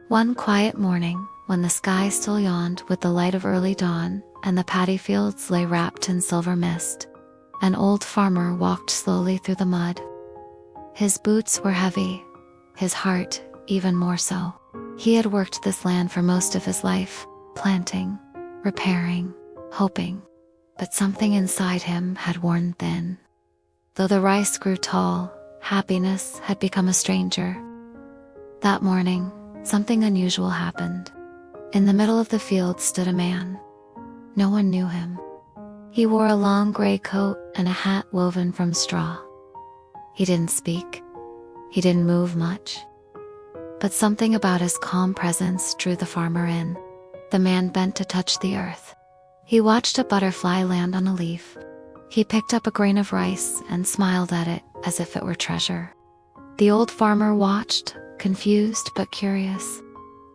One quiet morning, when the sky still yawned with the light of early dawn and the paddy fields lay wrapped in silver mist, an old farmer walked slowly through the mud. His boots were heavy, his heart even more so. He had worked this land for most of his life, planting, repairing, hoping, but something inside him had worn thin. Though the rice grew tall, happiness had become a stranger. That morning, something unusual happened. In the middle of the field stood a man. No one knew him. He wore a long gray coat and a hat woven from straw. He didn't speak. He didn't move much. But something about his calm presence drew the farmer in. The man bent to touch the earth. He watched a butterfly land on a leaf. He picked up a grain of rice and smiled at it as if it were treasure. The old farmer watched, confused but curious.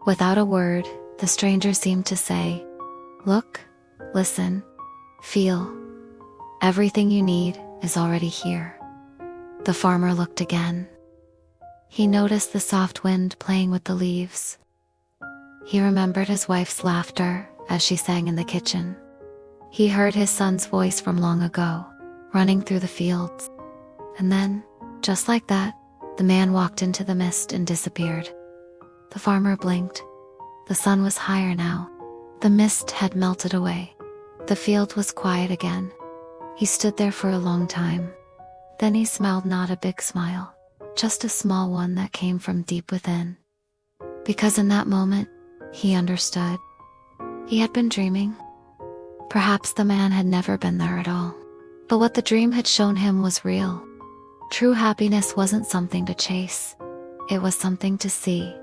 Without a word, the stranger seemed to say, "Look, listen, feel. Everything you need is already here." The farmer looked again. He noticed the soft wind playing with the leaves. He remembered his wife's laughter as she sang in the kitchen. He heard his son's voice from long ago, running through the fields. And then, just like that, the man walked into the mist and disappeared. The farmer blinked. The sun was higher now. The mist had melted away. The field was quiet again. He stood there for a long time. Then he smiled, not a big smile, just a small one that came from deep within. Because in that moment, he understood. He had been dreaming. Perhaps the man had never been there at all. But what the dream had shown him was real. True happiness wasn't something to chase. It was something to see.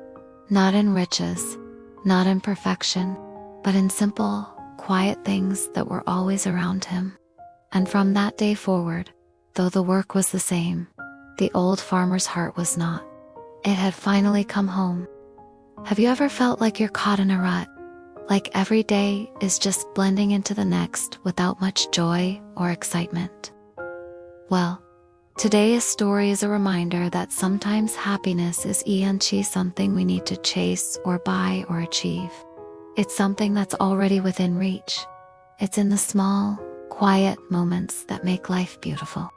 Not in riches, not in perfection, but in simple, quiet things that were always around him. And from that day forward, though the work was the same, the old farmer's heart was not. It had finally come home. Have you ever felt like you're caught in a rut? Like every day is just blending into the next without much joy or excitement? Well, today's story is a reminder that sometimes happiness isn't something we need to chase or buy or achieve. It's something that's already within reach. It's in the small, quiet moments that make life beautiful.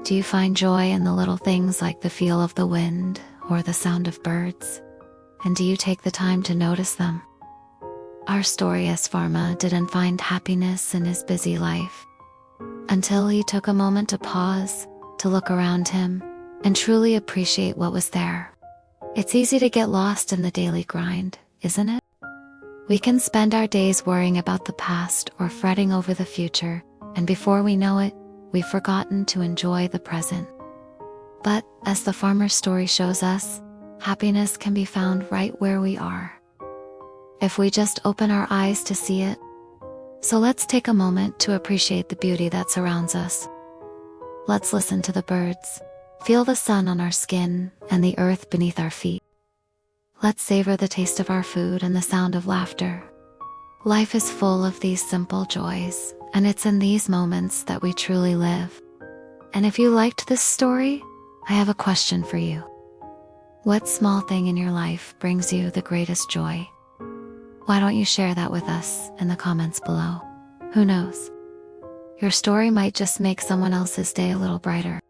Do you find joy in the little things like the feel of the wind or the sound of birds? And do you take the time to notice them? Our story's farmer didn't find happiness in his busy life until he took a moment to pause, to look around him, and truly appreciate what was there. It's easy to get lost in the daily grind, isn't it? We can spend our days worrying about the past or fretting over the future, and before we know it, we've forgotten to enjoy the present. But, as the farmer's story shows us, happiness can be found right where we are, if we just open our eyes to see it. So let's take a moment to appreciate the beauty that surrounds us. Let's listen to the birds, feel the sun on our skin and the earth beneath our feet. Let's savor the taste of our food and the sound of laughter. Life is full of these simple joys, and it's in these moments that we truly live. And if you liked this story, I have a question for you. What small thing in your life brings you the greatest joy? Why don't you share that with us in the comments below? Who knows? Your story might just make someone else's day a little brighter.